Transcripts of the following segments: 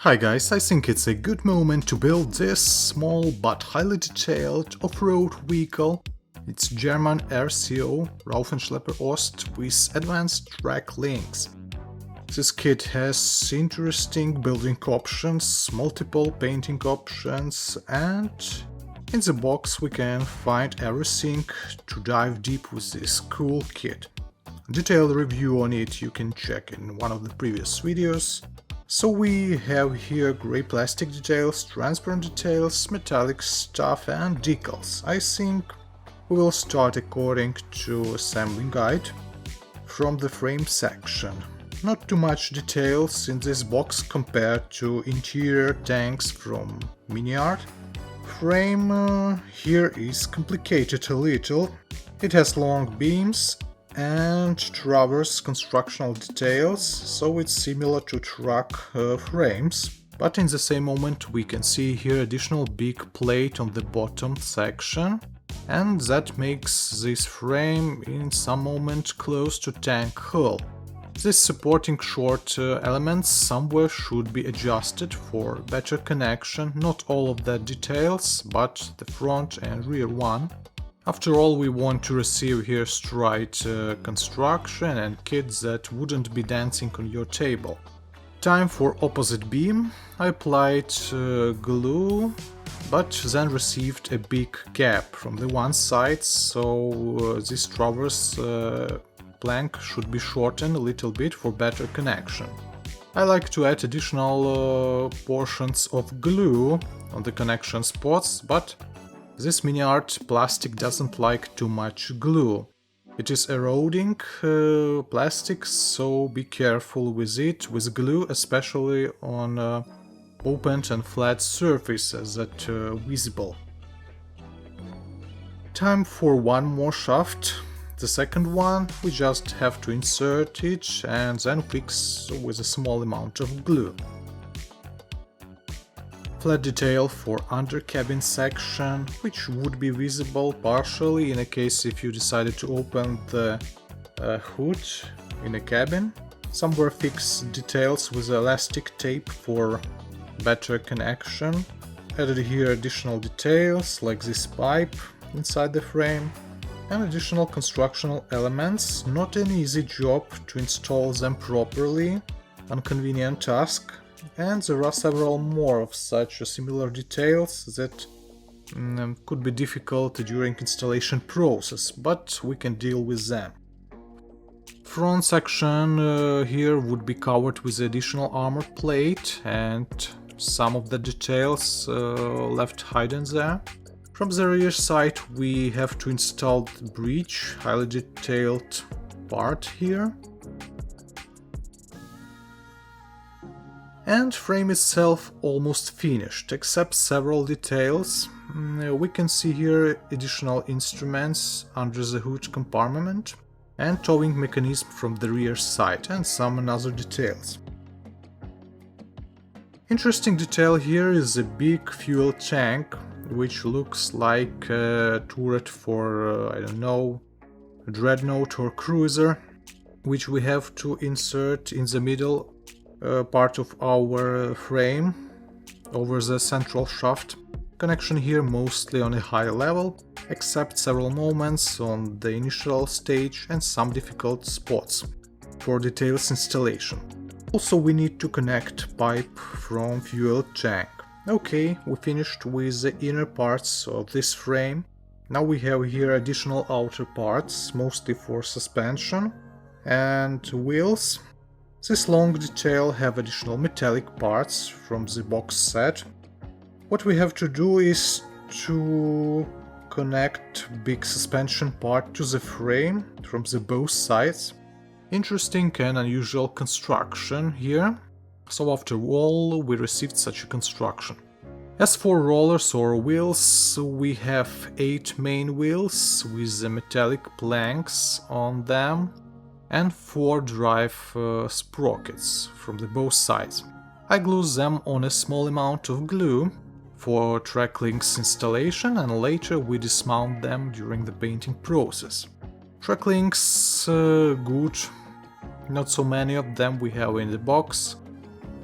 Hi guys, I think it's a good moment to build this small but highly detailed off-road vehicle. It's German RSO Raupenschlepper Ost with advanced track links. This kit has interesting building options, multiple painting options, and in the box we can find everything to dive deep with this cool kit. Detailed review on it you can check in one of the previous videos. So we have here grey plastic details, transparent details, metallic stuff and decals. I think we will start according to assembly guide from the frame section. Not too much details in this box compared to interior tanks from MiniArt. Frame here is complicated a little. It has long beams and traverse constructional details, so it's similar to truck frames. But in the same moment we can see here additional big plate on the bottom section, and that makes this frame in some moment close to tank hull. These supporting short elements somewhere should be adjusted for better connection, not all of the details, but the front and rear one. After all, we want to receive here straight construction and kits that wouldn't be dancing on your table. Time for opposite beam. I applied glue, but then received a big gap from the one side, so this traverse plank should be shortened a little bit for better connection. I like to add additional portions of glue on the connection spots, but this MiniArt plastic doesn't like too much glue. It is eroding plastic, so be careful with it, with glue, especially on open and flat surfaces that are visible. Time for one more shaft. The second one, we just have to insert it and then fix with a small amount of glue. Flat detail for under cabin section, which would be visible partially in a case if you decided to open the hood in a cabin. Somewhere fixed details with elastic tape for better connection. Added here additional details like this pipe inside the frame and additional constructional elements. Not an easy job to install them properly, inconvenient task. And there are several more of such similar details that could be difficult during installation process, but we can deal with them. Front section here would be covered with additional armor plate and some of the details left hidden there. From the rear side we have to install the bridge, highly detailed part here. And frame itself almost finished, except several details. We can see here additional instruments under the hood compartment and towing mechanism from the rear side and some other details. Interesting detail here is a big fuel tank, which looks like a turret for, I don't know, a dreadnought or cruiser, which we have to insert in the middle part of our frame over the central shaft. Connection here mostly on a high level, except several moments on the initial stage and some difficult spots for details installation. Also we need to connect pipe from fuel tank. Okay, we finished with the inner parts of this frame. Now we have here additional outer parts, mostly for suspension and wheels. This long detail have additional metallic parts from the box set. What we have to do is to connect big suspension part to the frame from the both sides. Interesting and unusual construction here. So after all, we received such a construction. As for rollers or wheels, we have 8 main wheels with the metallic planks on them and 4 drive sprockets from the both sides. I glue them on a small amount of glue for track links installation, and later we dismount them during the painting process. Track links good, not so many of them we have in the box.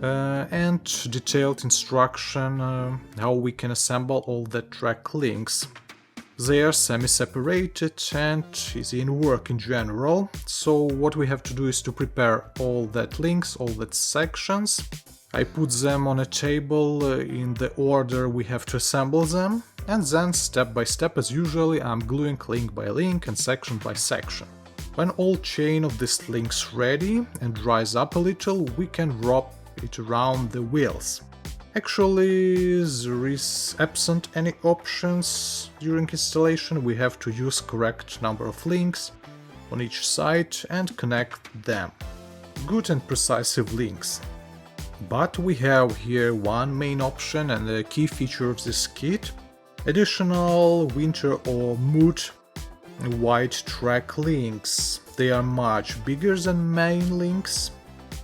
and detailed instruction how we can assemble all the track links. They are semi-separated and easy in work in general, so what we have to do is to prepare all that links, all that sections. I put them on a table in the order we have to assemble them, and then step by step as usually I'm gluing link by link and section by section. When all chain of these links ready and dries up a little, we can wrap it around the wheels. Actually, there is absent any options during installation. We have to use correct number of links on each side and connect them. Good and precise links. But we have here one main option and a key feature of this kit: additional winter or mood white track links. They are much bigger than main links.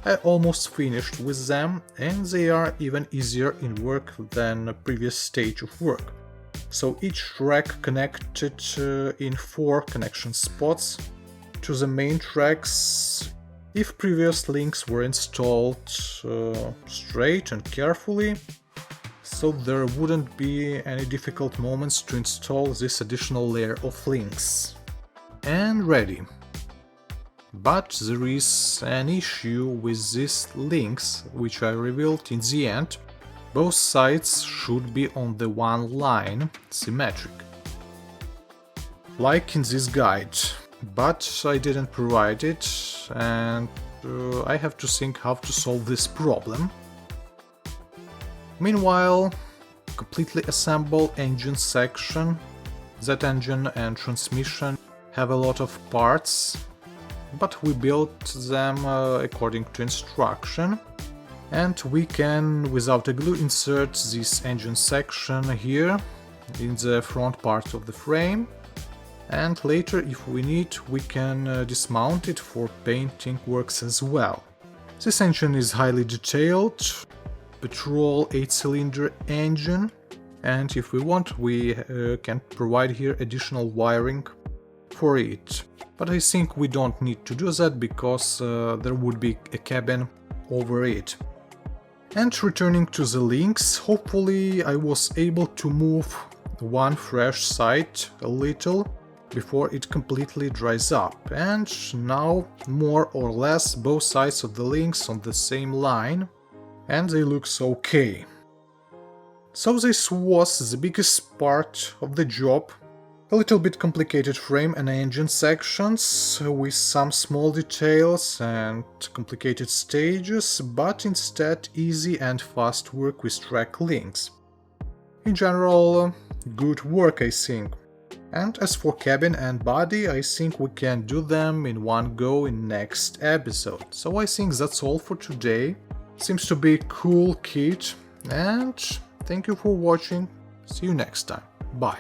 I almost finished with them, and they are even easier in work than a previous stage of work. So each track connected in 4 connection spots to the main tracks. If previous links were installed straight and carefully, so there wouldn't be any difficult moments to install this additional layer of links. And ready. But there is an issue with these links, which I revealed in the end. Both sides should be on the one line, symmetric, like in this guide, but I didn't provide it, and I have to think how to solve this problem. Meanwhile, completely assemble engine section. That engine and transmission have a lot of parts, but we built them according to instruction, and we can without a glue insert this engine section here in the front part of the frame, and later if we need we can dismount it for painting works as well. This engine is highly detailed, petrol 8-cylinder engine, and if we want we can provide here additional wiring for it. But I think we don't need to do that because there would be a cabin over it. And returning to the links, hopefully I was able to move one fresh side a little before it completely dries up. And now more or less both sides of the links on the same line, and they look okay. So this was the biggest part of the job. A little bit complicated frame and engine sections with some small details and complicated stages, but instead easy and fast work with track links. In general, good work I think. And as for cabin and body, I think we can do them in one go in next episode. So I think that's all for today. Seems to be a cool kit, and thank you for watching. See you next time. Bye.